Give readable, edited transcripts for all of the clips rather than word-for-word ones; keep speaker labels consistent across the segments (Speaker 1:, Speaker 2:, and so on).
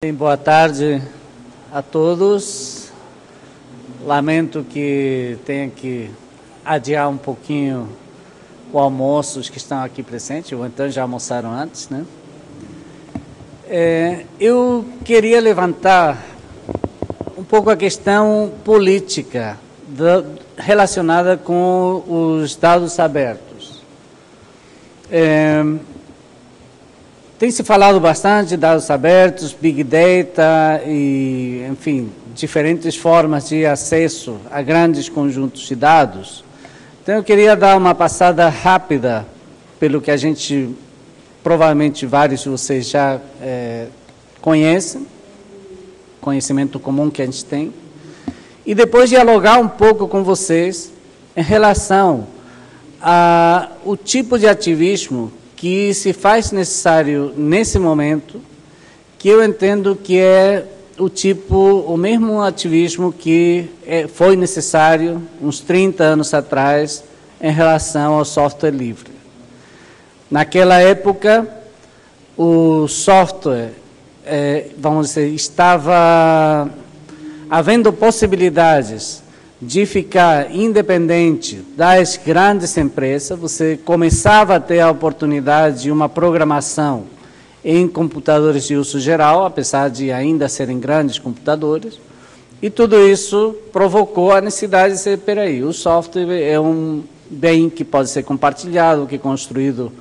Speaker 1: Bem, boa tarde a todos. Lamento que tenha que adiar um pouquinho o almoço, os que estão aqui presentes, ou então já almoçaram antes, né? Eu queria levantar um pouco a questão política relacionada com os dados abertos. Tem se falado bastante de dados abertos, Big Data e, enfim, diferentes formas de acesso a grandes conjuntos de dados. Então, eu queria dar uma passada rápida pelo que a gente, provavelmente vários de vocês já conhecem, conhecimento comum que a gente tem, e depois dialogar um pouco com vocês em relação ao tipo de ativismo que se faz necessário nesse momento, que eu entendo que é o mesmo ativismo que foi necessário uns 30 anos atrás em relação ao software livre. Naquela época, o software, vamos dizer, estava havendo possibilidades de ficar independente das grandes empresas. Você começava a ter a oportunidade de uma programação em computadores de uso geral, apesar de ainda serem grandes computadores, e tudo isso provocou a necessidade de dizer, peraí, o software é um bem que pode ser compartilhado, que é construído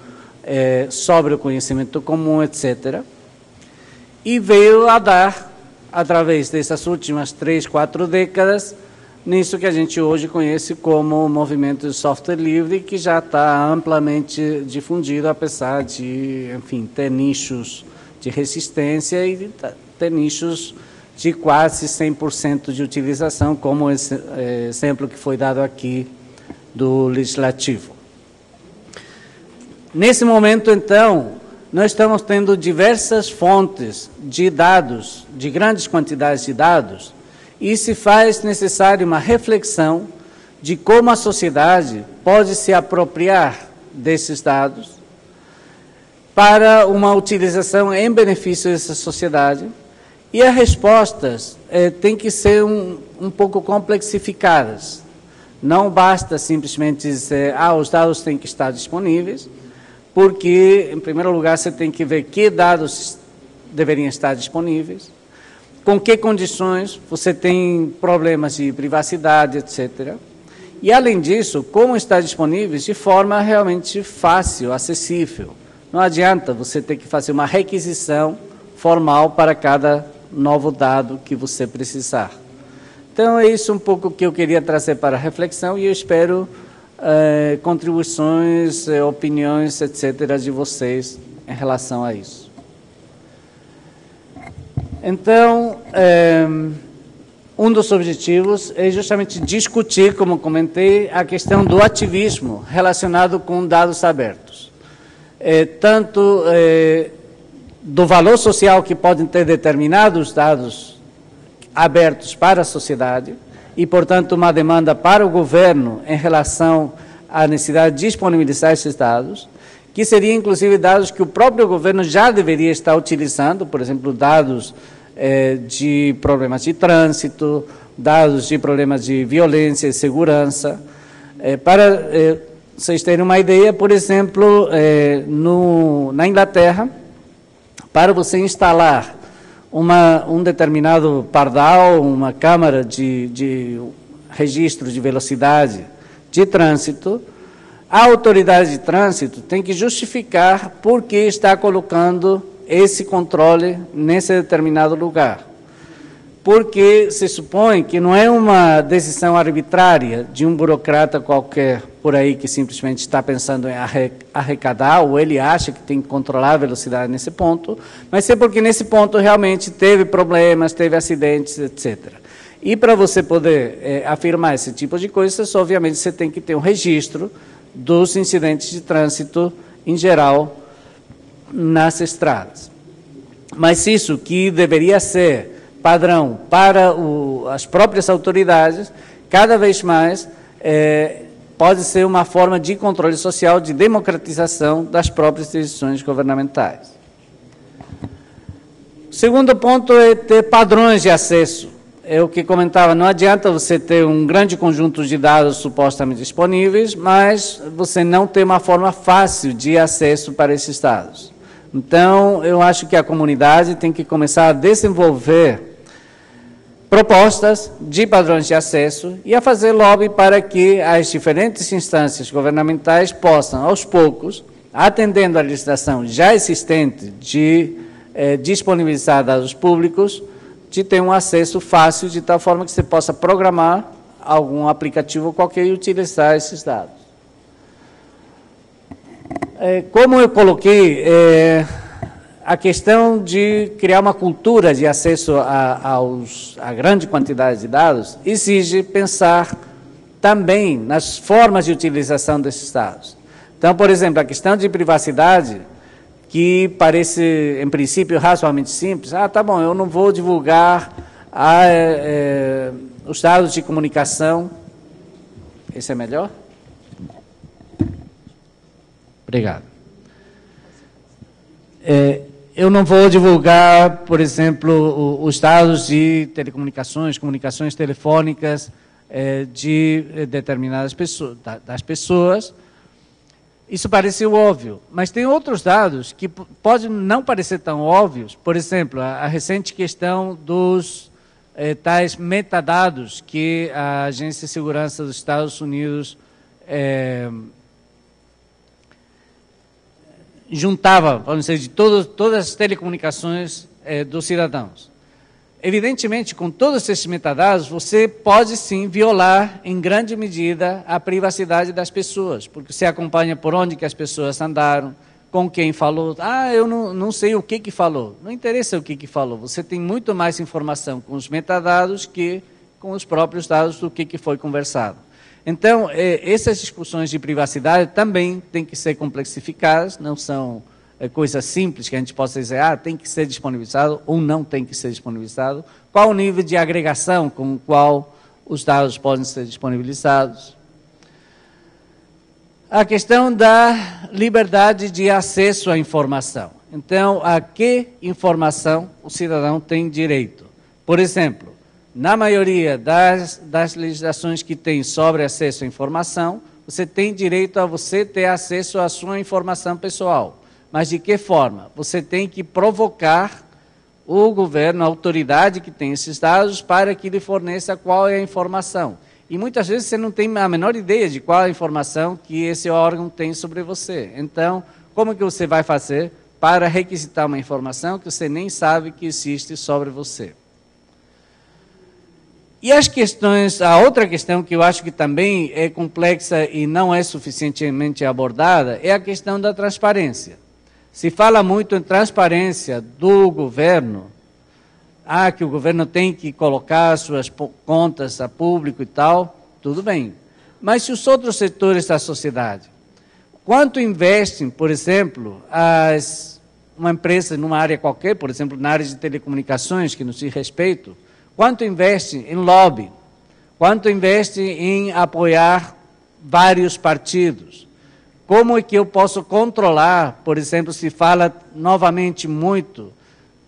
Speaker 1: sobre o conhecimento comum, etc. E veio a dar, através dessas últimas 3, 4 décadas, nisso que a gente hoje conhece como o movimento de software livre, que já está amplamente difundido, apesar de, enfim, ter nichos de resistência e ter nichos de quase 100% de utilização, como esse exemplo que foi dado aqui do Legislativo. Nesse momento, então, nós estamos tendo diversas fontes de dados, de grandes quantidades de dados, e se faz necessário uma reflexão de como a sociedade pode se apropriar desses dados para uma utilização em benefício dessa sociedade. E as respostas têm que ser um pouco complexificadas. Não basta simplesmente dizer, os dados têm que estar disponíveis, porque, em primeiro lugar, você tem que ver que dados deveriam estar disponíveis, com que condições, você tem problemas de privacidade, etc. E, além disso, como está disponível de forma realmente fácil, acessível. Não adianta você ter que fazer uma requisição formal para cada novo dado que você precisar. Então, é isso um pouco que eu queria trazer para a reflexão e eu espero contribuições, opiniões, etc., de vocês em relação a isso. Então, um dos objetivos é justamente discutir, como comentei, a questão do ativismo relacionado com dados abertos. Tanto do valor social que podem ter determinados dados abertos para a sociedade e, portanto, uma demanda para o governo em relação à necessidade de disponibilizar esses dados, que seriam, inclusive, dados que o próprio governo já deveria estar utilizando, por exemplo, dados de problemas de trânsito, dados de problemas de violência e segurança. Para vocês terem uma ideia, por exemplo, na Inglaterra, para você instalar um determinado pardal, uma câmara de registro de velocidade de trânsito, a autoridade de trânsito tem que justificar por que está colocando esse controle nesse determinado lugar. Porque se supõe que não é uma decisão arbitrária de um burocrata qualquer por aí que simplesmente está pensando em arrecadar, ou ele acha que tem que controlar a velocidade nesse ponto, mas é porque nesse ponto realmente teve problemas, teve acidentes, etc. E para você poder afirmar esse tipo de coisas, obviamente você tem que ter um registro dos incidentes de trânsito em geral nas estradas. Mas isso que deveria ser padrão para as próprias autoridades, cada vez mais pode ser uma forma de controle social, de democratização das próprias decisões governamentais. segundo ponto é ter padrões de acesso. É o que comentava, não adianta você ter um grande conjunto de dados supostamente disponíveis, mas você não ter uma forma fácil de acesso para esses dados. Então, eu acho que a comunidade tem que começar a desenvolver propostas de padrões de acesso e a fazer lobby para que as diferentes instâncias governamentais possam, aos poucos, atendendo à legislação já existente de disponibilizar dados públicos, de ter um acesso fácil, de tal forma que você possa programar algum aplicativo qualquer e utilizar esses dados. Como eu coloquei, a questão de criar uma cultura de acesso a grande quantidade de dados exige pensar também nas formas de utilização desses dados. Então, por exemplo, a questão de privacidade, que parece, em princípio, razoavelmente simples. Tá bom, eu não vou divulgar os dados de comunicação. Esse é melhor? Obrigado. Eu não vou divulgar, por exemplo, os dados de telecomunicações, comunicações telefônicas de determinadas pessoas, das pessoas. Isso pareceu óbvio, mas tem outros dados que podem não parecer tão óbvios. Por exemplo, a recente questão dos tais metadados que a Agência de Segurança dos Estados Unidos juntava, vamos dizer, de todas as telecomunicações dos cidadãos. Evidentemente, com todos esses metadados, você pode sim violar, em grande medida, a privacidade das pessoas, porque você acompanha por onde que as pessoas andaram, com quem falou. Eu não sei o que falou. Não interessa o que falou, você tem muito mais informação com os metadados que com os próprios dados do que foi conversado. Então, essas discussões de privacidade também têm que ser complexificadas, não são coisas simples que a gente possa dizer, tem que ser disponibilizado ou não tem que ser disponibilizado. Qual o nível de agregação com o qual os dados podem ser disponibilizados? A questão da liberdade de acesso à informação. Então, a que informação o cidadão tem direito? Por exemplo, na maioria das legislações que tem sobre acesso à informação, você tem direito a você ter acesso à sua informação pessoal. Mas de que forma? Você tem que provocar o governo, a autoridade que tem esses dados, para que lhe forneça qual é a informação. E muitas vezes você não tem a menor ideia de qual é a informação que esse órgão tem sobre você. Então, como que você vai fazer para requisitar uma informação que você nem sabe que existe sobre você? E as questões, a outra questão que eu acho que também é complexa e não é suficientemente abordada, é a questão da transparência. Se fala muito em transparência do governo, que o governo tem que colocar suas contas a público e tal, tudo bem. Mas se os outros setores da sociedade, quanto investem, por exemplo, uma empresa numa área qualquer, por exemplo, na área de telecomunicações, que nos diz respeito, quanto investe em lobby, quanto investe em apoiar vários partidos? Como é que eu posso controlar, por exemplo, se fala novamente muito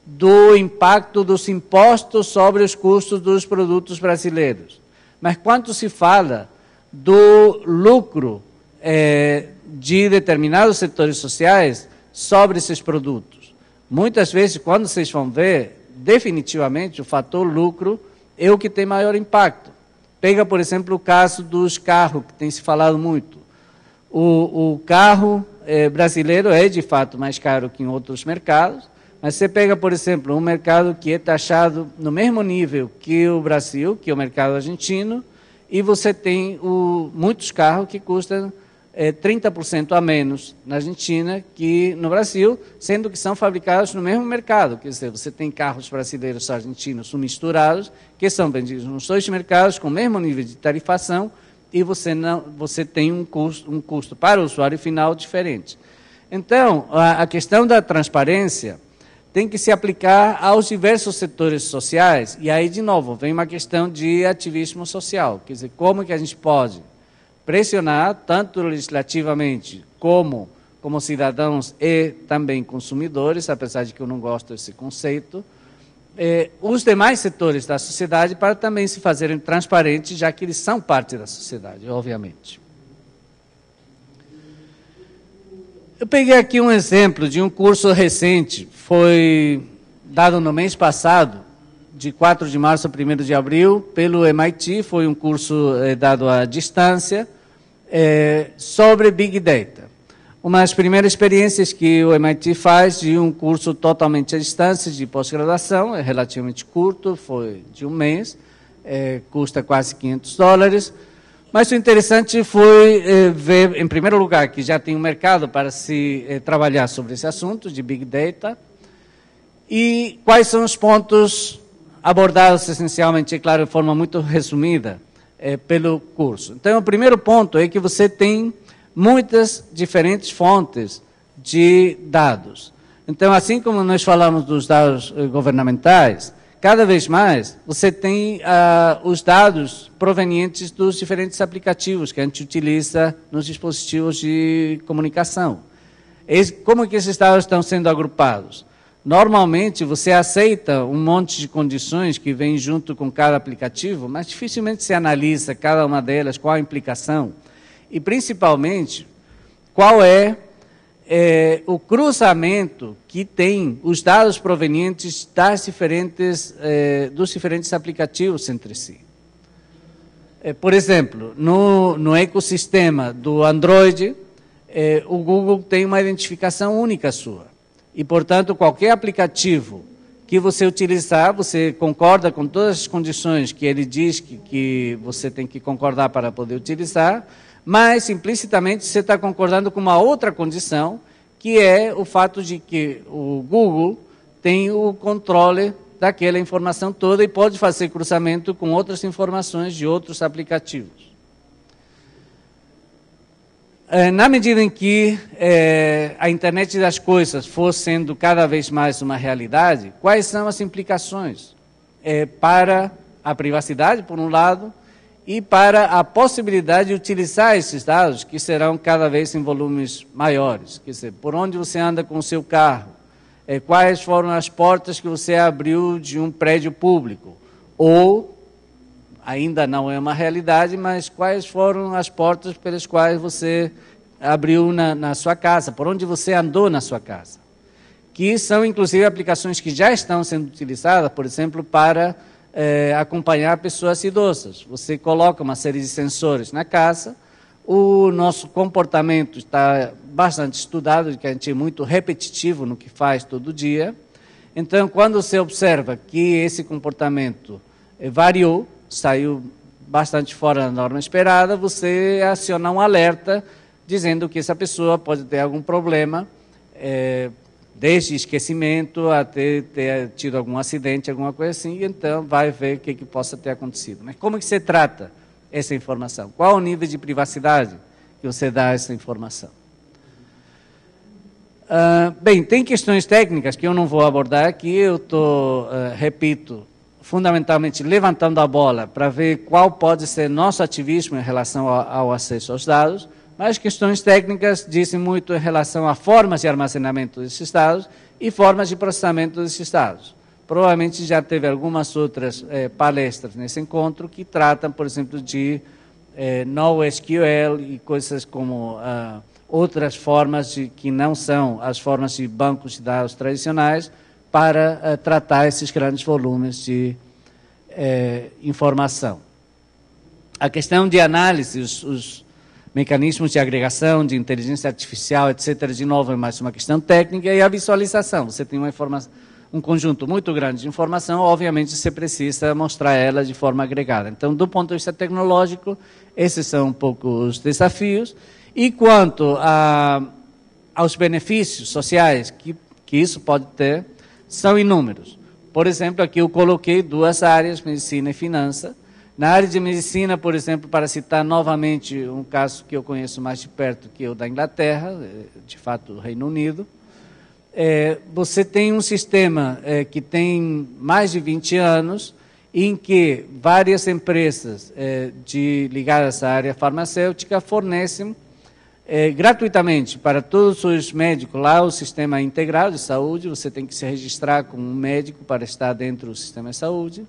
Speaker 1: do impacto dos impostos sobre os custos dos produtos brasileiros. Mas quanto se fala do lucro de determinados setores sociais sobre esses produtos? Muitas vezes, quando vocês vão ver, definitivamente o fator lucro é o que tem maior impacto. Pega, por exemplo, o caso dos carros, que tem se falado muito. O carro brasileiro é, de fato, mais caro que em outros mercados, mas você pega, por exemplo, um mercado que é taxado no mesmo nível que o Brasil, que é o mercado argentino, e você tem muitos carros que custam 30% a menos na Argentina que no Brasil, sendo que são fabricados no mesmo mercado. Quer dizer, você tem carros brasileiros e argentinos misturados, que são vendidos nos dois mercados com o mesmo nível de tarifação, e você tem um custo para o usuário final diferente. Então, a questão da transparência tem que se aplicar aos diversos setores sociais, e aí, de novo, vem uma questão de ativismo social, quer dizer, como que a gente pode pressionar, tanto legislativamente como cidadãos e também consumidores, apesar de que eu não gosto desse conceito, os demais setores da sociedade para também se fazerem transparentes, já que eles são parte da sociedade, obviamente. Eu peguei aqui um exemplo de um curso recente, foi dado no mês passado, de 4 de março a 1º de abril, pelo MIT, foi um curso dado à distância, sobre Big Data. Uma das primeiras experiências que o MIT faz de um curso totalmente à distância, de pós-graduação, é relativamente curto, foi de um mês, custa quase $500, mas o interessante foi ver, em primeiro lugar, que já tem um mercado para se trabalhar sobre esse assunto de Big Data, e quais são os pontos abordados essencialmente, é claro, de forma muito resumida, pelo curso. Então, o primeiro ponto é que você tem muitas diferentes fontes de dados. Então, assim como nós falamos dos dados governamentais, cada vez mais você tem os dados provenientes dos diferentes aplicativos que a gente utiliza nos dispositivos de comunicação. Como que esses dados estão sendo agrupados? Normalmente, você aceita um monte de condições que vêm junto com cada aplicativo, mas dificilmente se analisa cada uma delas, qual a implicação. E, principalmente, qual é o cruzamento que tem os dados provenientes dos diferentes aplicativos entre si. Por exemplo, no ecossistema do Android, o Google tem uma identificação única sua. E, portanto, qualquer aplicativo que você utilizar, você concorda com todas as condições que ele diz que você tem que concordar para poder utilizar, mas, implicitamente, você está concordando com uma outra condição, que é o fato de que o Google tem o controle daquela informação toda e pode fazer cruzamento com outras informações de outros aplicativos. Na medida em que a internet das coisas for sendo cada vez mais uma realidade, quais são as implicações para a privacidade, por um lado, e para a possibilidade de utilizar esses dados, que serão cada vez em volumes maiores. Quer dizer, por onde você anda com o seu carro, quais foram as portas que você abriu de um prédio público, ou, ainda não é uma realidade, mas quais foram as portas pelas quais você abriu na sua casa, por onde você andou na sua casa. Que são, inclusive, aplicações que já estão sendo utilizadas, por exemplo, para acompanhar pessoas idosas. Você coloca uma série de sensores na casa, o nosso comportamento está bastante estudado, que a gente é muito repetitivo no que faz todo dia. Então, quando você observa que esse comportamento variou, saiu bastante fora da norma esperada, você aciona um alerta dizendo que essa pessoa pode ter algum problema, desde esquecimento até ter tido algum acidente, alguma coisa assim, e então vai ver o que possa ter acontecido. Mas como que você trata essa informação? Qual o nível de privacidade que você dá a essa informação? Bem, tem questões técnicas que eu não vou abordar aqui, eu estou, repito, fundamentalmente levantando a bola para ver qual pode ser nosso ativismo em relação ao acesso aos dados, mas questões técnicas dizem muito em relação a formas de armazenamento desses dados e formas de processamento desses dados. Provavelmente já teve algumas outras palestras nesse encontro que tratam, por exemplo, de NoSQL e coisas como outras formas que não são as formas de bancos de dados tradicionais para tratar esses grandes volumes de informação. A questão de análise, os mecanismos de agregação, de inteligência artificial, etc., de novo, é mais uma questão técnica, e a visualização. Você tem um conjunto muito grande de informação, obviamente você precisa mostrar ela de forma agregada. Então, do ponto de vista tecnológico, esses são um pouco os desafios. E quanto aos benefícios sociais que isso pode ter, são inúmeros. Por exemplo, aqui eu coloquei duas áreas, medicina e finança. Na área de medicina, por exemplo, para citar novamente um caso que eu conheço mais de perto, que é o da Inglaterra, de fato, o Reino Unido, você tem um sistema que tem mais de 20 anos, em que várias empresas ligadas à área farmacêutica fornecem gratuitamente para todos os médicos lá, o sistema integral de saúde, você tem que se registrar como um médico para estar dentro do sistema de saúde.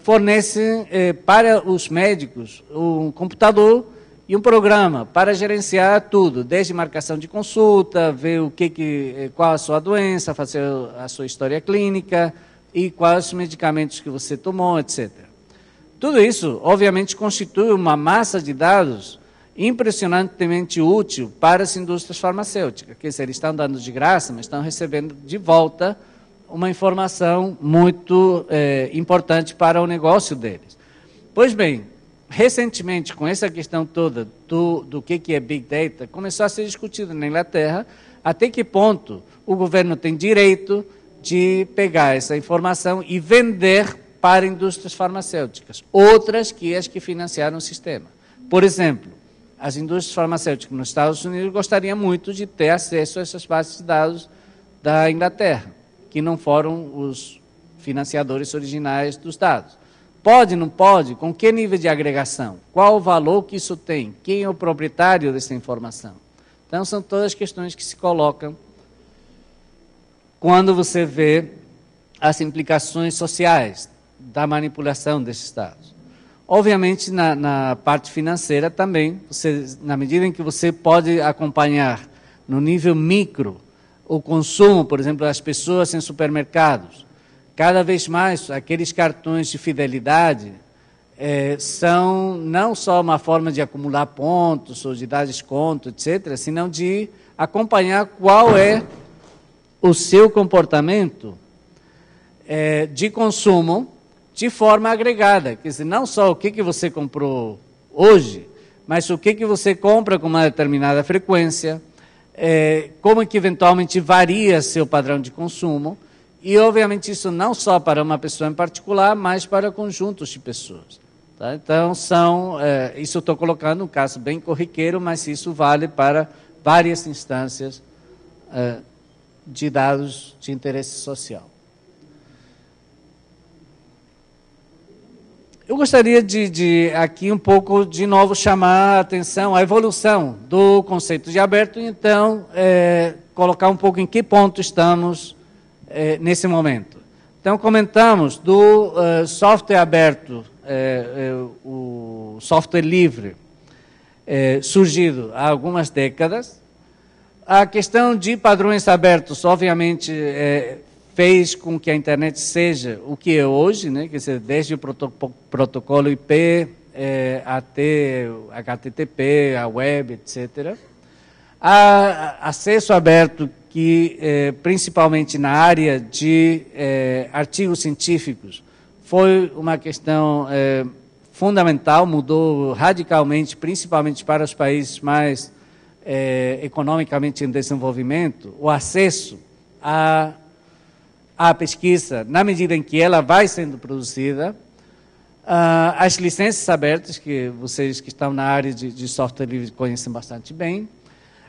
Speaker 1: Fornece para os médicos um computador e um programa para gerenciar tudo, desde marcação de consulta, ver qual a sua doença, fazer a sua história clínica e quais os medicamentos que você tomou, etc. Tudo isso, obviamente, constitui uma massa de dados impressionantemente útil para as indústrias farmacêuticas, que eles estão dando de graça, mas estão recebendo de volta uma informação muito importante para o negócio deles. Pois bem, recentemente, com essa questão toda do que é Big Data, começou a ser discutido na Inglaterra até que ponto o governo tem direito de pegar essa informação e vender para indústrias farmacêuticas, outras que as que financiaram o sistema. Por exemplo, as indústrias farmacêuticas nos Estados Unidos gostariam muito de ter acesso a essas bases de dados da Inglaterra, que não foram os financiadores originais dos dados. Pode, não pode? Com que nível de agregação? Qual o valor que isso tem? Quem é o proprietário dessa informação? Então, são todas questões que se colocam quando você vê as implicações sociais da manipulação desses dados. Obviamente, na parte financeira também, na medida em que você pode acompanhar no nível micro o consumo, por exemplo, das pessoas em supermercados, cada vez mais, aqueles cartões de fidelidade são não só uma forma de acumular pontos ou de dar desconto, etc., senão de acompanhar qual é o seu comportamento de consumo de forma agregada. Quer dizer, não só o que você comprou hoje, mas o que você compra com uma determinada frequência, como que eventualmente varia seu padrão de consumo. E, obviamente, isso não só para uma pessoa em particular, mas para conjuntos de pessoas. Tá? Então, isso eu estou colocando um caso bem corriqueiro, mas isso vale para várias instâncias de dados de interesse social. Eu gostaria de aqui um pouco, de novo, chamar a atenção à evolução do conceito de aberto e, então, colocar um pouco em que ponto estamos nesse momento. Então, comentamos do software aberto, o software livre, surgido há algumas décadas. A questão de padrões abertos, obviamente, fez com que a internet seja o que é hoje, né? Quer dizer, desde o protocolo IP até HTTP, a web, etc. Há acesso aberto que, principalmente na área de artigos científicos, foi uma questão fundamental, mudou radicalmente, principalmente para os países mais economicamente em desenvolvimento, o acesso à pesquisa, na medida em que ela vai sendo produzida, as licenças abertas, que vocês que estão na área de software livre conhecem bastante bem,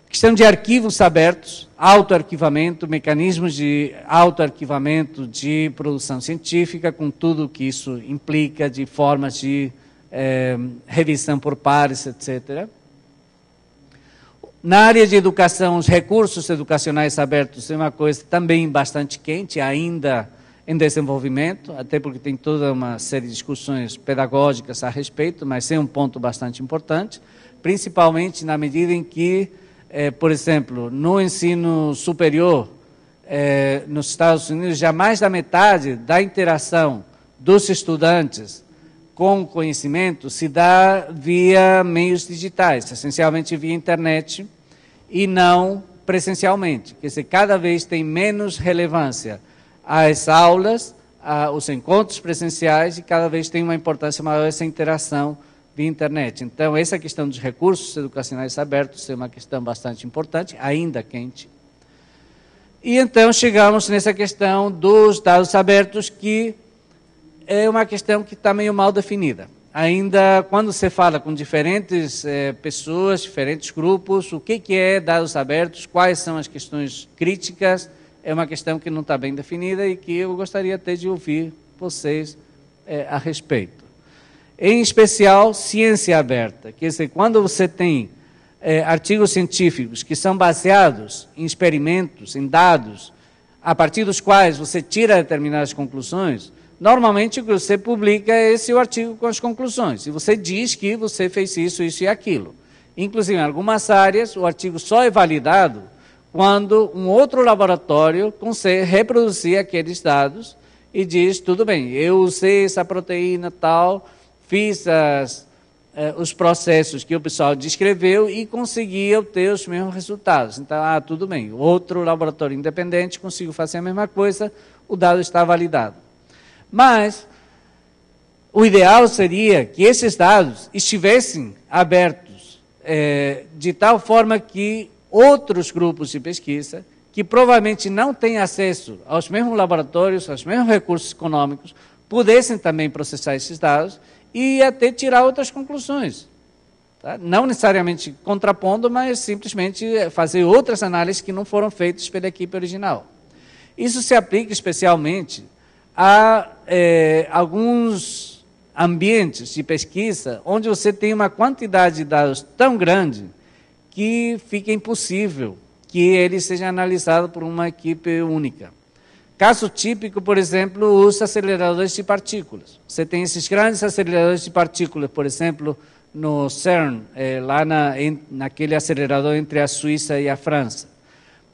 Speaker 1: questão de arquivos abertos, autoarquivamento, mecanismos de autoarquivamento de produção científica, com tudo o que isso implica, de formas de revisão por pares, etc. Na área de educação, os recursos educacionais abertos é uma coisa também bastante quente, ainda em desenvolvimento, até porque tem toda uma série de discussões pedagógicas a respeito, mas é um ponto bastante importante, principalmente na medida em que, por exemplo, no ensino superior, nos Estados Unidos, já mais da metade da interação dos estudantes com o conhecimento se dá via meios digitais, essencialmente via internet, e não presencialmente. Quer dizer, cada vez tem menos relevância as aulas, os encontros presenciais, e cada vez tem uma importância maior essa interação via internet. Então, essa questão dos recursos educacionais abertos é uma questão bastante importante, ainda quente. E então chegamos nessa questão dos dados abertos, que é uma questão que está meio mal definida. Ainda quando você fala com diferentes pessoas, diferentes grupos, o que é dados abertos, quais são as questões críticas, é uma questão que não está bem definida e que eu gostaria até de ouvir vocês a respeito. Em especial, ciência aberta. Quer dizer, quando você tem artigos científicos que são baseados em experimentos, em dados, a partir dos quais você tira determinadas conclusões, normalmente o que você publica é esse artigo com as conclusões. E você diz que você fez isso, isso e aquilo. Inclusive, em algumas áreas, o artigo só é validado quando um outro laboratório consegue reproduzir aqueles dados e diz, tudo bem, eu usei essa proteína tal, fiz os processos que o pessoal descreveu e consegui obter os mesmos resultados. Então, tudo bem, outro laboratório independente conseguiu fazer a mesma coisa, o dado está validado. Mas o ideal seria que esses dados estivessem abertos de tal forma que outros grupos de pesquisa, que provavelmente não têm acesso aos mesmos laboratórios, aos mesmos recursos econômicos, pudessem também processar esses dados e até tirar outras conclusões. Tá? Não necessariamente contrapondo, mas simplesmente fazer outras análises que não foram feitas pela equipe original. Isso se aplica especialmente a alguns ambientes de pesquisa onde você tem uma quantidade de dados tão grande que fica impossível que ele seja analisado por uma equipe única. Caso típico, por exemplo, os aceleradores de partículas. Você tem esses grandes aceleradores de partículas, por exemplo, no CERN, lá naquele acelerador entre a Suíça e a França.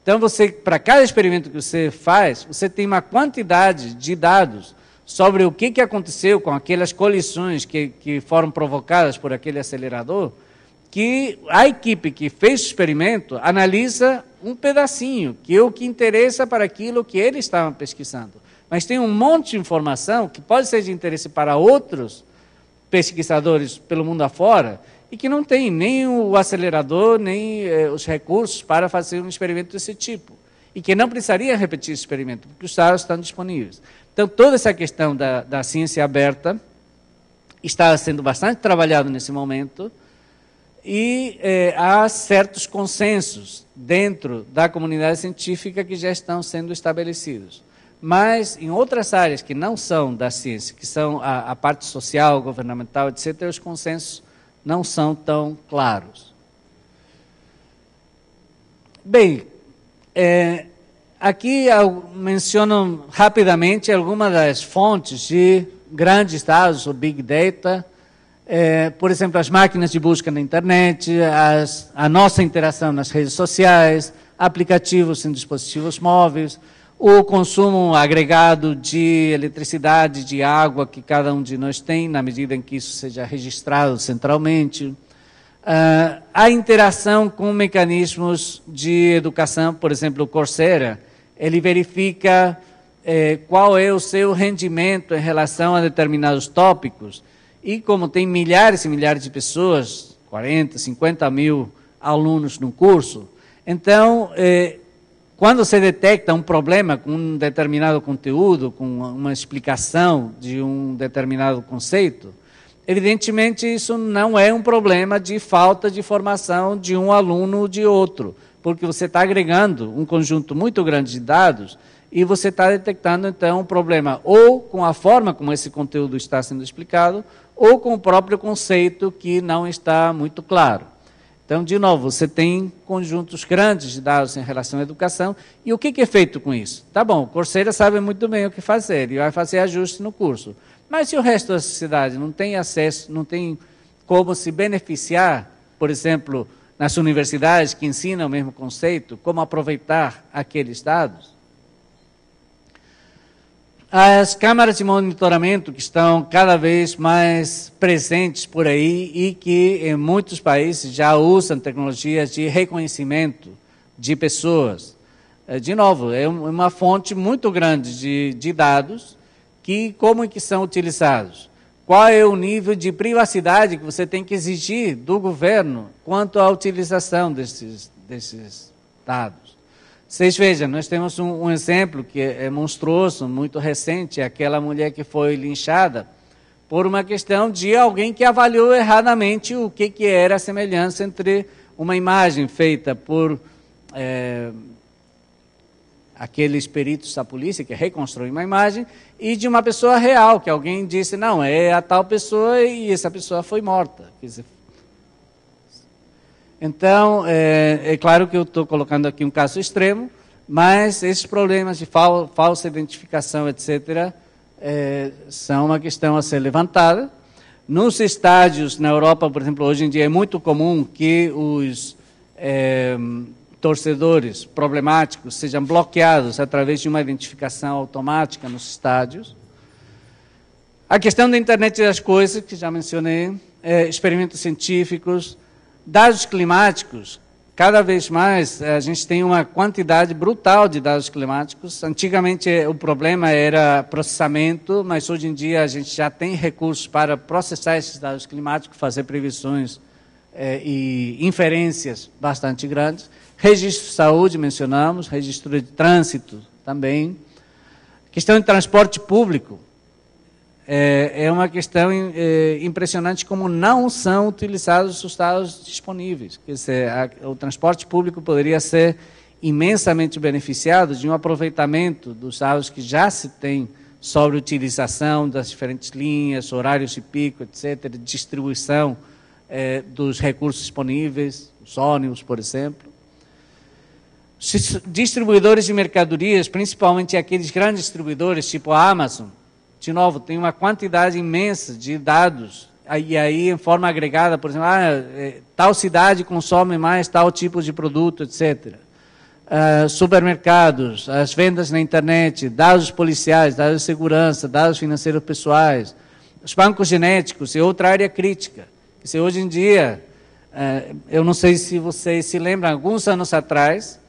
Speaker 1: Então, para cada experimento que você faz, você tem uma quantidade de dados sobre o que aconteceu com aquelas colisões que foram provocadas por aquele acelerador, que a equipe que fez o experimento analisa um pedacinho, que é o que interessa para aquilo que eles estavam pesquisando. Mas tem um monte de informação que pode ser de interesse para outros pesquisadores pelo mundo afora e que não tem nem o acelerador, nem os recursos para fazer um experimento desse tipo. E que não precisaria repetir esse experimento, porque os dados estão disponíveis. Então, toda essa questão da ciência aberta está sendo bastante trabalhada nesse momento, e há certos consensos dentro da comunidade científica que já estão sendo estabelecidos. Mas, em outras áreas que não são da ciência, que são a parte social, governamental, etc., os consensos não são tão claros. Bem, aqui eu menciono rapidamente algumas das fontes de grandes dados, o Big Data. Por exemplo, as máquinas de busca na internet, a nossa interação nas redes sociais, aplicativos em dispositivos móveis, o consumo agregado de eletricidade, de água que cada um de nós tem, na medida em que isso seja registrado centralmente, a interação com mecanismos de educação, por exemplo, o Coursera, ele verifica qual é o seu rendimento em relação a determinados tópicos. E como tem milhares e milhares de pessoas, 40, 50 mil alunos no curso, então, quando se detecta um problema com um determinado conteúdo, com uma explicação de um determinado conceito, evidentemente isso não é um problema de falta de formação de um aluno ou de outro, porque você está agregando um conjunto muito grande de dados e você está detectando, então, um problema ou com a forma como esse conteúdo está sendo explicado, ou com o próprio conceito que não está muito claro. Então, de novo, você tem conjuntos grandes de dados em relação à educação, e o que é feito com isso? Tá bom, o Coursera sabe muito bem o que fazer, e vai fazer ajustes no curso. Mas se o resto da sociedade não tem acesso, não tem como se beneficiar, por exemplo, nas universidades que ensinam o mesmo conceito, como aproveitar aqueles dados? As câmaras de monitoramento que estão cada vez mais presentes por aí e que em muitos países já usam tecnologias de reconhecimento de pessoas. De novo, é uma fonte muito grande de dados que como que são utilizados. Qual é o nível de privacidade que você tem que exigir do governo quanto à utilização desses dados? Vocês vejam, nós temos um exemplo que é monstruoso, muito recente, aquela mulher que foi linchada por uma questão de alguém que avaliou erradamente o que era a semelhança entre uma imagem feita por aqueles peritos da polícia que reconstruem uma imagem e de uma pessoa real, que alguém disse, não, é a tal pessoa e essa pessoa foi morta. Quer dizer, Então, é claro que eu estou colocando aqui um caso extremo, mas esses problemas de falsa identificação, etc., são uma questão a ser levantada. Nos estádios, na Europa, por exemplo, hoje em dia é muito comum que os torcedores problemáticos sejam bloqueados através de uma identificação automática nos estádios. A questão da internet das coisas, que já mencionei, experimentos científicos, dados climáticos. Cada vez mais a gente tem uma quantidade brutal de dados climáticos. Antigamente o problema era processamento, mas hoje em dia a gente já tem recursos para processar esses dados climáticos, fazer previsões e inferências bastante grandes. Registro de saúde, mencionamos, registro de trânsito também. Questão de transporte público. É uma questão impressionante como não são utilizados os dados disponíveis. Quer dizer, o transporte público poderia ser imensamente beneficiado de um aproveitamento dos dados que já se tem sobre a utilização das diferentes linhas, horários de pico, etc., distribuição dos recursos disponíveis, os ônibus, por exemplo. Os distribuidores de mercadorias, principalmente aqueles grandes distribuidores, tipo a Amazon, de novo, tem uma quantidade imensa de dados, e aí em forma agregada, por exemplo, tal cidade consome mais tal tipo de produto, etc. Supermercados, as vendas na internet, dados policiais, dados de segurança, dados financeiros pessoais, os bancos genéticos, é outra área crítica. Se hoje em dia, eu não sei se vocês se lembram, alguns anos atrás,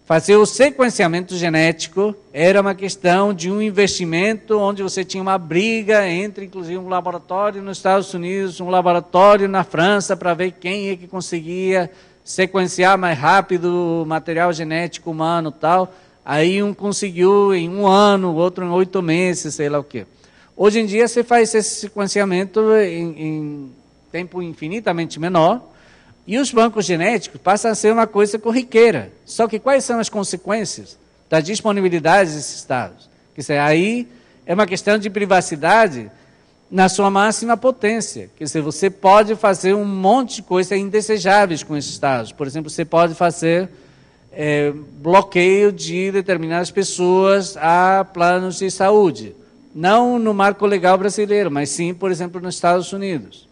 Speaker 1: fazer o sequenciamento genético era uma questão de um investimento onde você tinha uma briga entre, inclusive, um laboratório nos Estados Unidos, um laboratório na França, para ver quem é que conseguia sequenciar mais rápido o material genético humano e tal. Aí um conseguiu em 1 ano, o outro em 8 meses, sei lá o quê. Hoje em dia você faz esse sequenciamento em tempo infinitamente menor, e os bancos genéticos passam a ser uma coisa corriqueira. Só que quais são as consequências da disponibilidade desses dados? Quer dizer, aí é uma questão de privacidade na sua máxima potência. Quer dizer, você pode fazer um monte de coisas indesejáveis com esses dados. Por exemplo, você pode fazer bloqueio de determinadas pessoas a planos de saúde. Não no marco legal brasileiro, mas sim, por exemplo, nos Estados Unidos.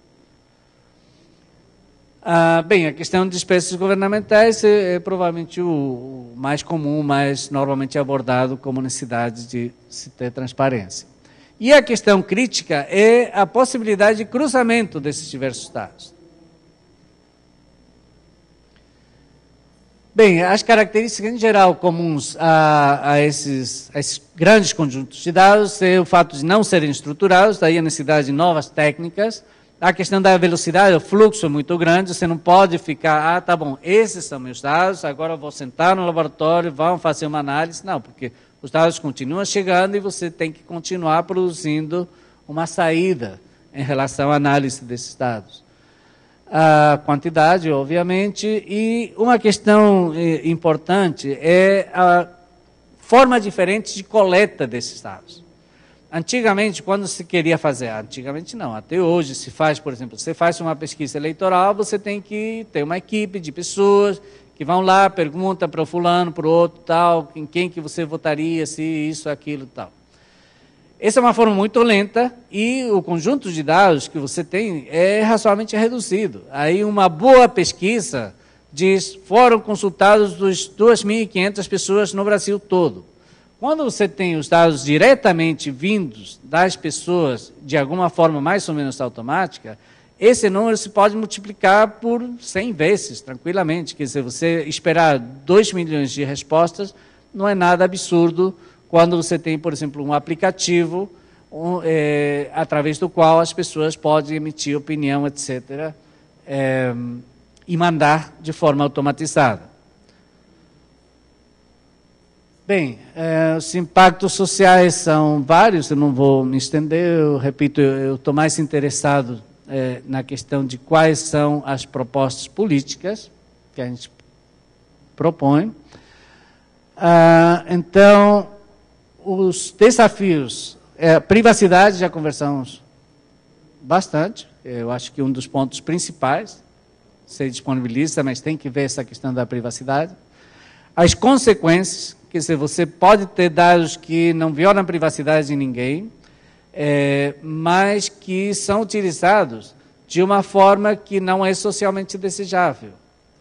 Speaker 1: Bem, a questão de espécies governamentais é provavelmente o mais comum, mais normalmente abordado como necessidade de se ter transparência. E a questão crítica é a possibilidade de cruzamento desses diversos dados. Bem, as características em geral comuns a esses grandes conjuntos de dados é o fato de não serem estruturados, daí a necessidade de novas técnicas. A questão da velocidade, o fluxo é muito grande, você não pode ficar, tá bom, esses são meus dados, agora eu vou sentar no laboratório, vamos fazer uma análise. Não, porque os dados continuam chegando e você tem que continuar produzindo uma saída em relação à análise desses dados. A quantidade, obviamente, e uma questão importante é a forma diferente de coleta desses dados. Antigamente, quando se queria fazer, antigamente não, até hoje se faz, por exemplo, você faz uma pesquisa eleitoral, você tem que ter uma equipe de pessoas que vão lá, perguntam para o fulano, para o outro, tal, em quem que você votaria, se isso, aquilo, tal. Essa é uma forma muito lenta e o conjunto de dados que você tem é razoavelmente reduzido. Aí uma boa pesquisa diz, foram consultados 2.500 pessoas no Brasil todo. Quando você tem os dados diretamente vindos das pessoas, de alguma forma mais ou menos automática, esse número se pode multiplicar por 100 vezes, tranquilamente. Quer dizer, você esperar 2 milhões de respostas não é nada absurdo quando você tem, por exemplo, um aplicativo através do qual as pessoas podem emitir opinião, etc., e mandar de forma automatizada. Bem, os impactos sociais são vários, eu não vou me estender, eu repito, eu estou mais interessado na questão de quais são as propostas políticas que a gente propõe. Então, os desafios, privacidade já conversamos bastante, eu acho que um dos pontos principais, se disponibiliza, mas tem que ver essa questão da privacidade. As consequências, quer dizer, você pode ter dados que não violam a privacidade de ninguém, mas que são utilizados de uma forma que não é socialmente desejável.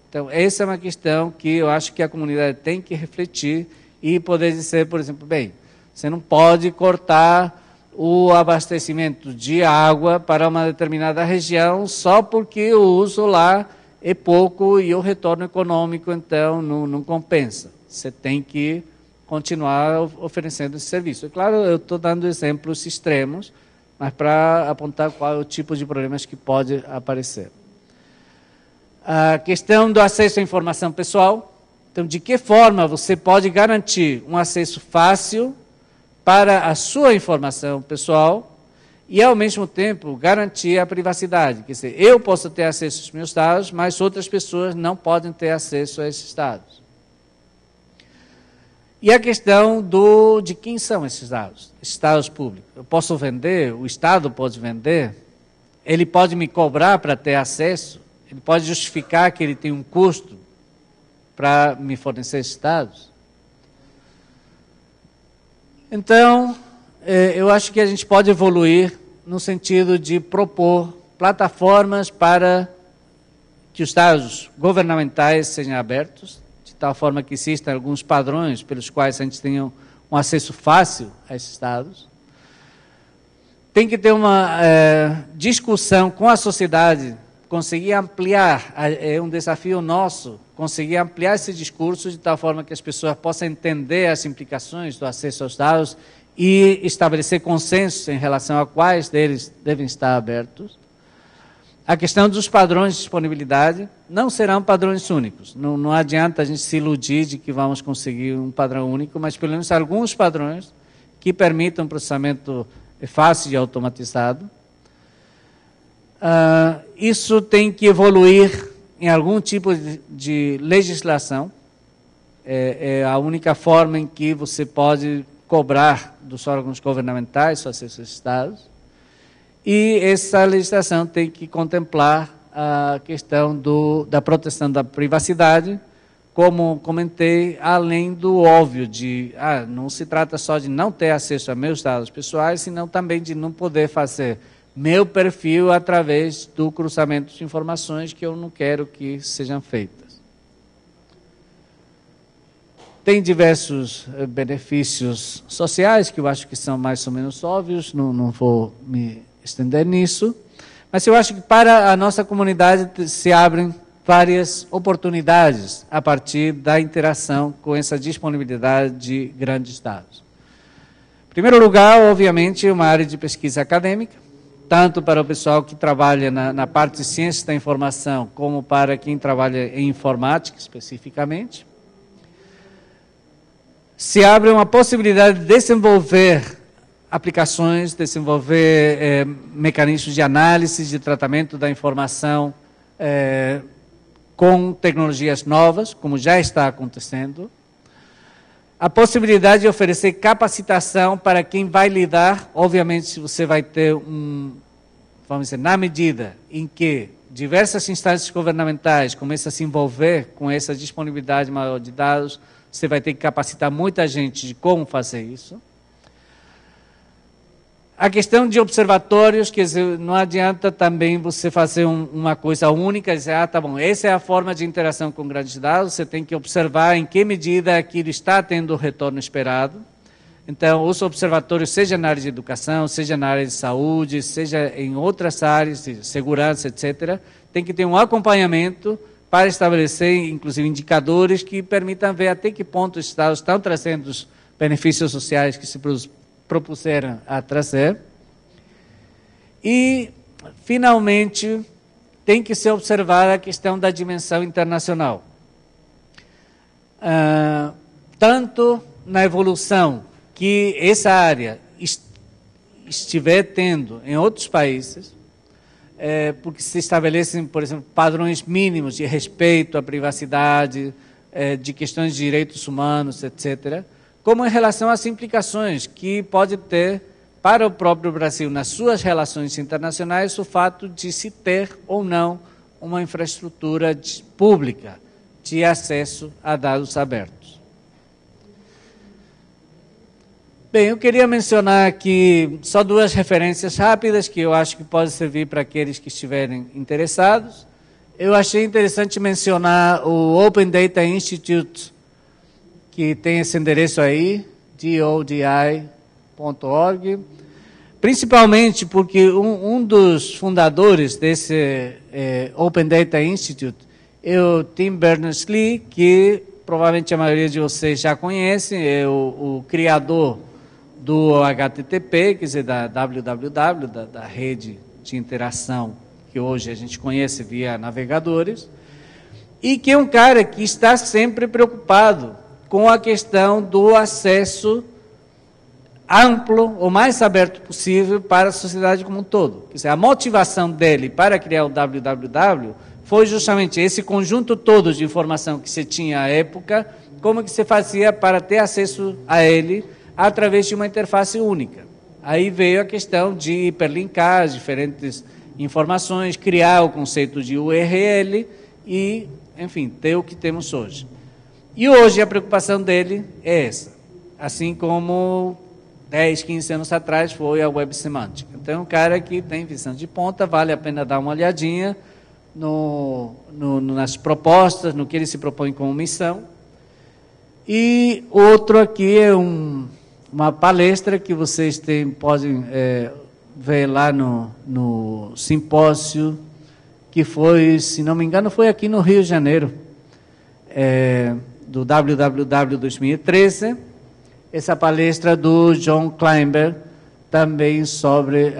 Speaker 1: Então, essa é uma questão que eu acho que a comunidade tem que refletir e poder dizer, por exemplo, bem, você não pode cortar o abastecimento de água para uma determinada região só porque o uso lá é pouco e o retorno econômico, então, não compensa. Você tem que continuar oferecendo esse serviço. É claro, eu estou dando exemplos extremos, mas para apontar qual é o tipo de problemas que pode aparecer. A questão do acesso à informação pessoal. Então, de que forma você pode garantir um acesso fácil para a sua informação pessoal e, ao mesmo tempo, garantir a privacidade? Quer dizer, eu posso ter acesso aos meus dados, mas outras pessoas não podem ter acesso a esses dados. E a questão de quem são esses dados públicos. Eu posso vender, o Estado pode vender, ele pode me cobrar para ter acesso, ele pode justificar que ele tem um custo para me fornecer esses dados. Então, eu acho que a gente pode evoluir no sentido de propor plataformas para que os dados governamentais sejam abertos, de tal forma que existam alguns padrões pelos quais a gente tenha um acesso fácil a esses dados. Tem que ter uma discussão com a sociedade, conseguir ampliar, é um desafio nosso, conseguir ampliar esse discurso de tal forma que as pessoas possam entender as implicações do acesso aos dados e estabelecer consensos em relação a quais deles devem estar abertos. A questão dos padrões de disponibilidade não serão padrões únicos. Não adianta a gente se iludir de que vamos conseguir um padrão único, mas pelo menos alguns padrões que permitam um processamento fácil e automatizado. Isso tem que evoluir em algum tipo de legislação. É a única forma em que você pode cobrar dos órgãos governamentais o acesso a esses dados. E essa legislação tem que contemplar a questão da proteção da privacidade, como comentei, além do óbvio de, não se trata só de não ter acesso a meus dados pessoais, senão também de não poder fazer meu perfil através do cruzamento de informações que eu não quero que sejam feitas. Tem diversos benefícios sociais que eu acho que são mais ou menos óbvios, não vou me estender nisso, mas eu acho que para a nossa comunidade se abrem várias oportunidades a partir da interação com essa disponibilidade de grandes dados. Em primeiro lugar, obviamente, uma área de pesquisa acadêmica, tanto para o pessoal que trabalha na parte de ciência da informação, como para quem trabalha em informática especificamente. Se abre uma possibilidade de desenvolver aplicações, desenvolver mecanismos de análise, de tratamento da informação com tecnologias novas, como já está acontecendo. A possibilidade de oferecer capacitação para quem vai lidar, obviamente, se você vai ter vamos dizer, na medida em que diversas instâncias governamentais começam a se envolver com essa disponibilidade maior de dados, você vai ter que capacitar muita gente de como fazer isso. A questão de observatórios, quer dizer, não adianta também você fazer uma coisa única, dizer, tá bom, essa é a forma de interação com grandes dados, você tem que observar em que medida aquilo está tendo o retorno esperado. Então, os observatórios, seja na área de educação, seja na área de saúde, seja em outras áreas, de segurança, etc., tem que ter um acompanhamento para estabelecer, inclusive, indicadores que permitam ver até que ponto os dados estão trazendo os benefícios sociais que se propuseram a trazer. E, finalmente, tem que se observar a questão da dimensão internacional. Tanto na evolução que essa área estiver tendo em outros países, porque se estabelecem, por exemplo, padrões mínimos de respeito à privacidade, de questões de direitos humanos, etc., como em relação às implicações que pode ter para o próprio Brasil, nas suas relações internacionais, o fato de se ter ou não uma infraestrutura pública de acesso a dados abertos. Bem, eu queria mencionar aqui só duas referências rápidas que eu acho que podem servir para aqueles que estiverem interessados. Eu achei interessante mencionar o Open Data Institute, que tem esse endereço aí, dodi.org, principalmente porque um dos fundadores desse Open Data Institute é o Tim Berners-Lee, que provavelmente a maioria de vocês já conhecem, é o criador do HTTP, quer dizer, da www, da rede de interação que hoje a gente conhece via navegadores, e que é um cara que está sempre preocupado com a questão do acesso amplo, o mais aberto possível para a sociedade como um todo. Quer dizer, a motivação dele para criar o www foi justamente esse conjunto todo de informação que você tinha à época, como que você fazia para ter acesso a ele através de uma interface única. Aí veio a questão de hiperlinkar as diferentes informações, criar o conceito de URL e, enfim, ter o que temos hoje. E hoje a preocupação dele é essa, assim como 10, 15 anos atrás foi a Web Semantic. Então, é um cara que tem visão de ponta, vale a pena dar uma olhadinha nas propostas, no que ele se propõe como missão. E outro aqui é uma palestra que vocês podem ver lá no simpósio, que foi, se não me engano, foi aqui no Rio de Janeiro, do WWW 2013, essa palestra do John Kleinberg, também sobre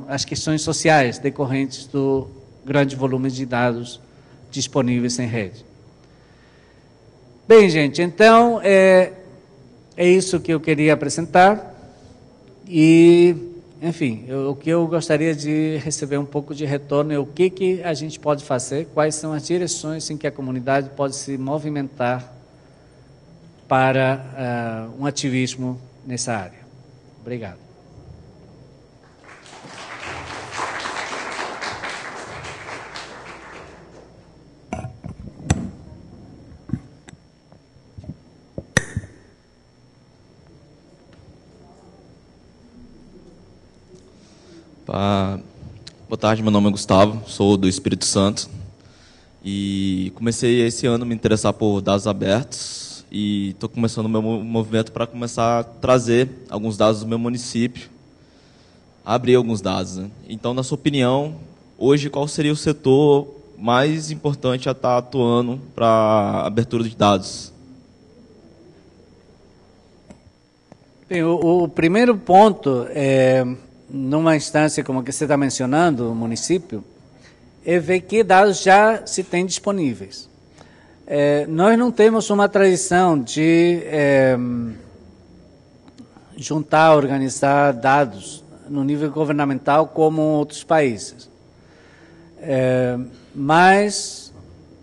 Speaker 1: as questões sociais decorrentes do grande volume de dados disponíveis em rede. Bem, gente, então, é isso que eu queria apresentar e, enfim, o que eu gostaria de receber um pouco de retorno é o que a gente pode fazer, quais são as direções em que a comunidade pode se movimentar para um ativismo nessa área. Obrigado.
Speaker 2: Boa tarde, meu nome é Gustavo, sou do Espírito Santo e comecei esse ano a me interessar por dados abertos e estou começando o meu movimento para começar a trazer alguns dados do meu município, abrir alguns dados, né? Então, na sua opinião, hoje qual seria o setor mais importante a estar atuando para a abertura de dados?
Speaker 1: Bem, o primeiro ponto numa instância como a que você está mencionando, o município, é ver que dados já se tem disponíveis. Nós não temos uma tradição de juntar, organizar dados no nível governamental como outros países. Mas,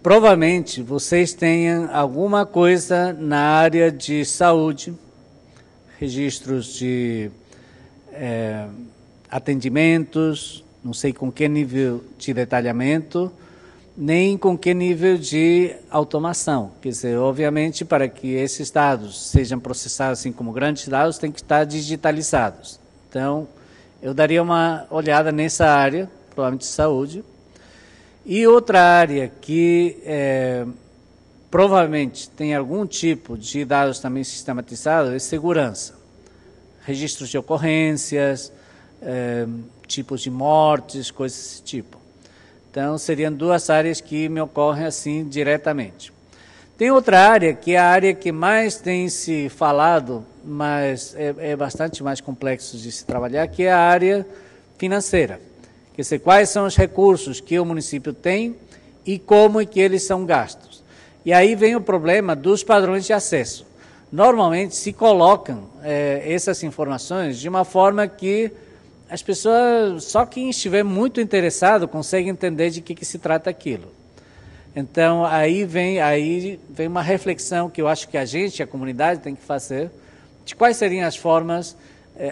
Speaker 1: provavelmente, vocês tenham alguma coisa na área de saúde, registros de atendimentos, não sei com que nível de detalhamento, nem com que nível de automação. Quer dizer, obviamente, para que esses dados sejam processados assim como grandes dados, tem que estar digitalizados. Então, eu daria uma olhada nessa área, provavelmente de saúde. E outra área que provavelmente tem algum tipo de dados também sistematizados é segurança. Registros de ocorrências, tipos de mortes, coisas desse tipo. Então, seriam duas áreas que me ocorrem assim diretamente. Tem outra área, que é a área que mais tem se falado, mas é bastante mais complexo de se trabalhar, que é a área financeira. Quer dizer, quais são os recursos que o município tem e como é que eles são gastos. E aí vem o problema dos padrões de acesso. Normalmente se colocam essas informações de uma forma que as pessoas, só quem estiver muito interessado, consegue entender de que se trata aquilo. Então, aí vem uma reflexão que eu acho que a comunidade tem que fazer, de quais seriam as formas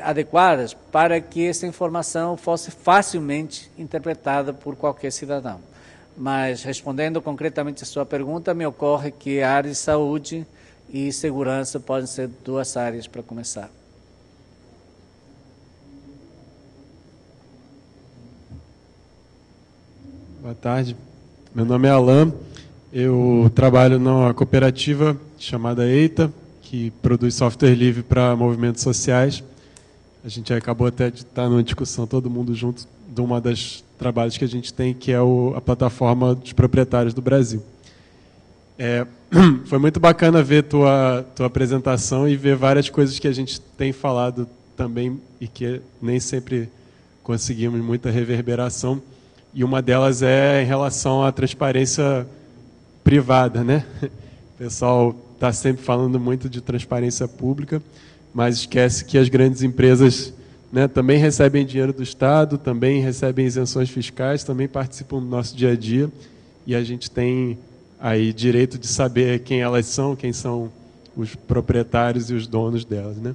Speaker 1: adequadas para que essa informação fosse facilmente interpretada por qualquer cidadão. Mas, respondendo concretamente a sua pergunta, me ocorre que a área de saúde e segurança podem ser duas áreas para começar.
Speaker 3: Boa tarde, meu nome é Alan, eu trabalho numa cooperativa chamada EITA, que produz software livre para movimentos sociais. A gente acabou até de estar numa discussão, todo mundo junto, de uma das trabalhos que a gente tem, que é a plataforma dos proprietários do Brasil. Foi muito bacana ver tua apresentação e ver várias coisas que a gente tem falado também e que nem sempre conseguimos muita reverberação. E uma delas é em relação à transparência privada, né? O pessoal está sempre falando muito de transparência pública, mas esquece que as grandes empresas, né, também recebem dinheiro do Estado, também recebem isenções fiscais, também participam do nosso dia a dia, e a gente tem aí direito de saber quem elas são, quem são os proprietários e os donos delas, né?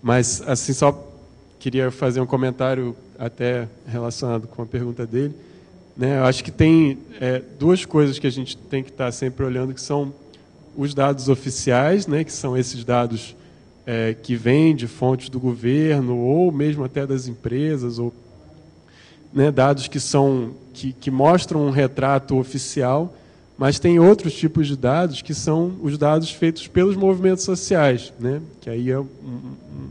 Speaker 3: Mas, assim, só queria fazer um comentário até relacionado com a pergunta dele, né? Eu acho que tem duas coisas que a gente tem que estar sempre olhando, que são os dados oficiais, né, que são esses dados que vêm de fontes do governo ou mesmo até das empresas, ou, né, dados que mostram um retrato oficial, mas tem outros tipos de dados que são os dados feitos pelos movimentos sociais, né, que aí é um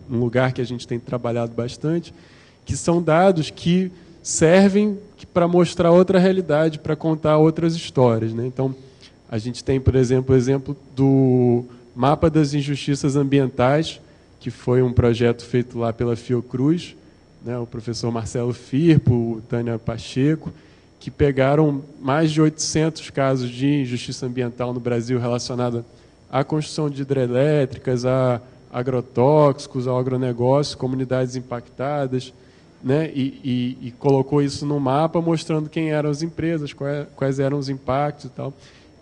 Speaker 3: lugar que a gente tem trabalhado bastante, que são dados que servem para mostrar outra realidade, para contar outras histórias, né? Então, a gente tem, por exemplo, o exemplo do Mapa das Injustiças Ambientais, que foi um projeto feito lá pela Fiocruz, né, o professor Marcelo Firpo, o Tânia Pacheco, que pegaram mais de 800 casos de injustiça ambiental no Brasil relacionada à construção de hidrelétricas, a agrotóxicos, ao agronegócio, comunidades impactadas, né, e colocou isso no mapa, mostrando quem eram as empresas, quais eram os impactos e tal.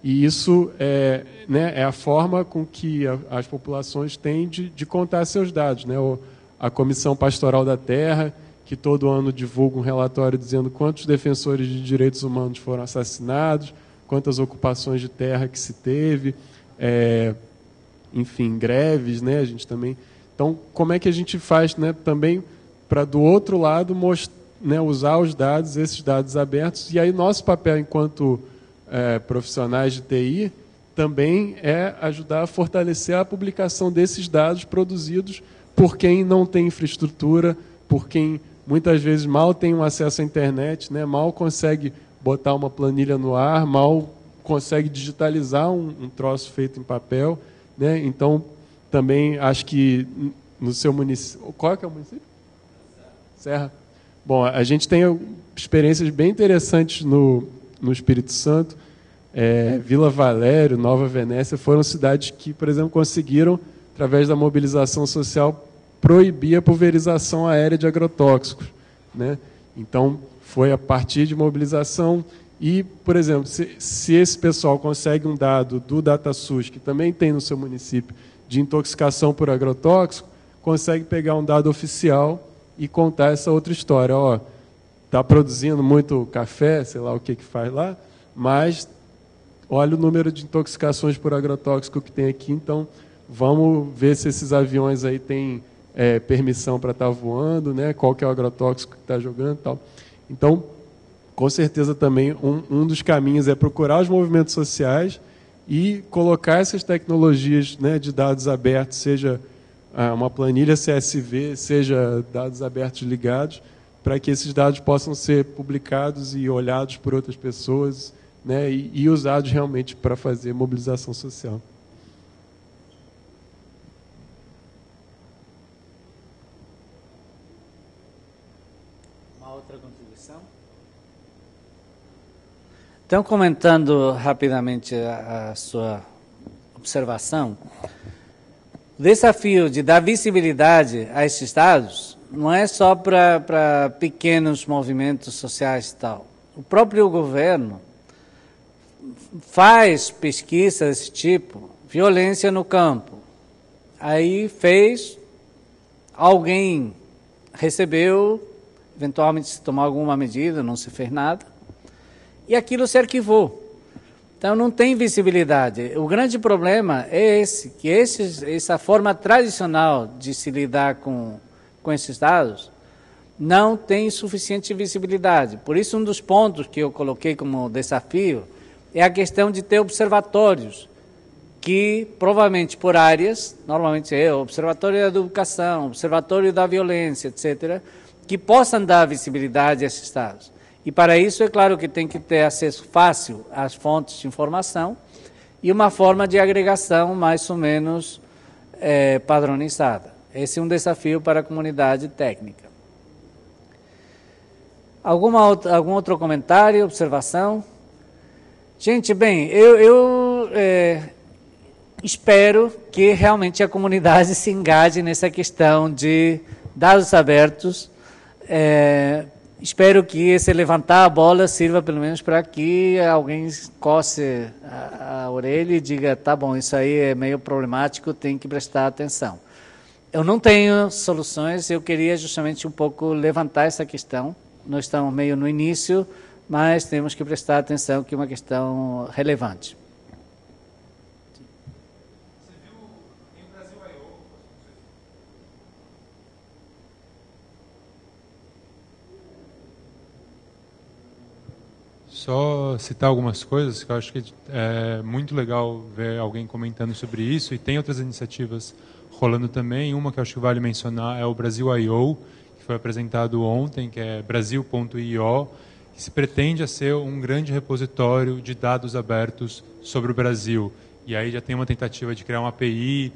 Speaker 3: E isso é a forma com que as populações têm de contar seus dados, né? A Comissão Pastoral da Terra, que todo ano divulga um relatório dizendo quantos defensores de direitos humanos foram assassinados, quantas ocupações de terra que se teve, enfim, greves, né? A gente também. Então, como é que a gente faz, né, também para, do outro lado, né, usar os dados, esses dados abertos, e aí nosso papel enquanto profissionais de TI também é ajudar a fortalecer a publicação desses dados produzidos por quem não tem infraestrutura, por quem muitas vezes mal tem um acesso à internet, né, mal consegue botar uma planilha no ar, mal consegue digitalizar um troço feito em papel, né? Então, também acho que no seu município... Qual é que é o município? Serra. Bom, a gente tem experiências bem interessantes no Espírito Santo. Vila Valério, Nova Venécia, foram cidades que, por exemplo, conseguiram, através da mobilização social, proibir a pulverização aérea de agrotóxicos, né? Então, foi a partir de mobilização e, por exemplo, se esse pessoal consegue um dado do DataSUS, que também tem no seu município, de intoxicação por agrotóxico, consegue pegar um dado oficial e contar essa outra história. Ó, está produzindo muito café, sei lá o que faz lá, mas olha o número de intoxicações por agrotóxico que tem aqui, então vamos ver se esses aviões aí têm permissão para estar voando, né? Qual que é o agrotóxico que está jogando e tal. Então, com certeza também um dos caminhos é procurar os movimentos sociais e colocar essas tecnologias, né, de dados abertos, seja uma planilha CSV, seja dados abertos ligados, para que esses dados possam ser publicados e olhados por outras pessoas, né, e usados realmente para fazer mobilização social.
Speaker 1: Uma outra contribuição? Então, comentando rapidamente a sua observação, o desafio de dar visibilidade a esses dados não é só para pequenos movimentos sociais e tal. O próprio governo faz pesquisa desse tipo, violência no campo. Aí alguém recebeu, eventualmente se tomou alguma medida, não se fez nada, e aquilo se arquivou. Então não tem visibilidade. O grande problema é esse, que essa forma tradicional de se lidar com esses dados não tem suficiente visibilidade. Por isso, um dos pontos que eu coloquei como desafio é a questão de ter observatórios, que provavelmente por áreas, normalmente é o Observatório da Educação, Observatório da Violência, etc., que possam dar visibilidade a esses dados. E para isso, é claro que tem que ter acesso fácil às fontes de informação e uma forma de agregação mais ou menos padronizada. Esse é um desafio para a comunidade técnica. Algum outro comentário, observação? Gente, bem, eu espero que realmente a comunidade se engaje nessa questão de dados abertos. Espero que esse levantar a bola sirva pelo menos para que alguém coce a orelha e diga, tá bom, isso aí é meio problemático, tem que prestar atenção. Eu não tenho soluções, eu queria justamente um pouco levantar essa questão. Nós estamos meio no início, mas temos que prestar atenção que é uma questão relevante.
Speaker 4: Você viu em Brasil I.O.? Só citar algumas coisas que eu acho que é muito legal ver alguém comentando sobre isso, e tem outras iniciativas rolando também. Uma que eu acho que vale mencionar é o Brasil I.O., foi apresentado ontem, que é Brasil.io, que se pretende a ser um grande repositório de dados abertos sobre o Brasil. E aí já tem uma tentativa de criar uma API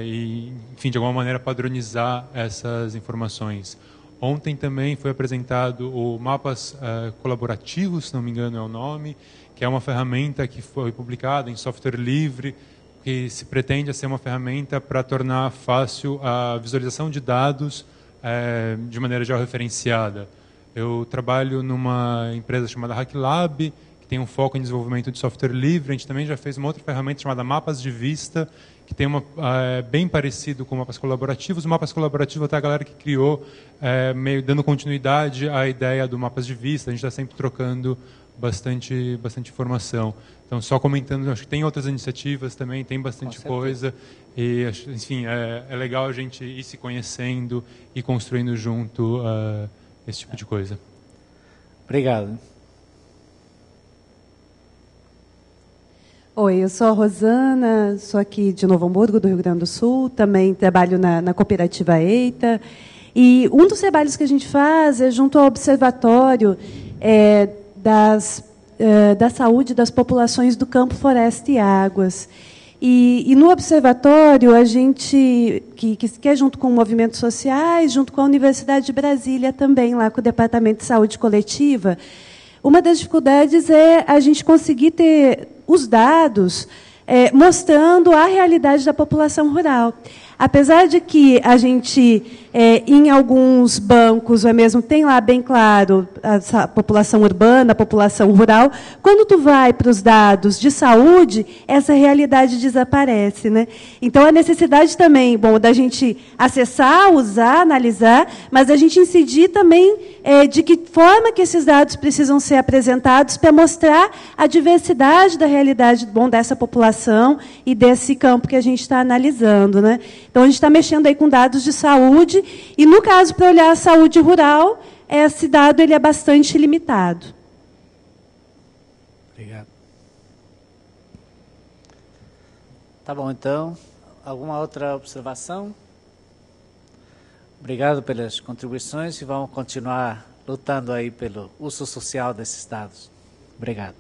Speaker 4: e, enfim, de alguma maneira padronizar essas informações. Ontem também foi apresentado o Mapas Colaborativos, se não me engano é o nome, que é uma ferramenta que foi publicada em software livre, que se pretende a ser uma ferramenta para tornar fácil a visualização de dados de maneira georreferenciada. Eu trabalho numa empresa chamada HackLab, que tem um foco em desenvolvimento de software livre. A gente também já fez uma outra ferramenta chamada Mapas de Vista, que tem bem parecido com mapas colaborativos. O Mapas colaborativo até a galera que criou, meio dando continuidade à ideia do Mapas de Vista. A gente está sempre trocando bastante informação. Então, só comentando, acho que tem outras iniciativas também, tem bastante coisa. E, enfim, é legal a gente ir se conhecendo e construindo junto esse tipo de coisa.
Speaker 1: Obrigado.
Speaker 5: Oi, eu sou a Rosana, sou aqui de Novo Hamburgo, do Rio Grande do Sul, também trabalho na cooperativa EITA. E um dos trabalhos que a gente faz é junto ao Observatório da Saúde das Populações do Campo, Floresta e Águas. E no Observatório, a gente, que é junto com movimentos sociais, junto com a Universidade de Brasília também, lá com o Departamento de Saúde Coletiva, uma das dificuldades é a gente conseguir ter os dados mostrando a realidade da população rural. Apesar de que a gente, em alguns bancos, ou mesmo tem lá bem claro a população urbana, a população rural, quando tu vai para os dados de saúde, essa realidade desaparece, né? Então, a necessidade também, da gente acessar, usar, analisar, mas a gente incidir também de que forma que esses dados precisam ser apresentados para mostrar a diversidade da realidade dessa população e desse campo que a gente está analisando, né? Então, a gente está mexendo aí com dados de saúde, e, no caso, para olhar a saúde rural, esse dado ele é bastante limitado.
Speaker 1: Obrigado. Tá bom, então, alguma outra observação? Obrigado pelas contribuições e vamos continuar lutando aí pelo uso social desses dados. Obrigado.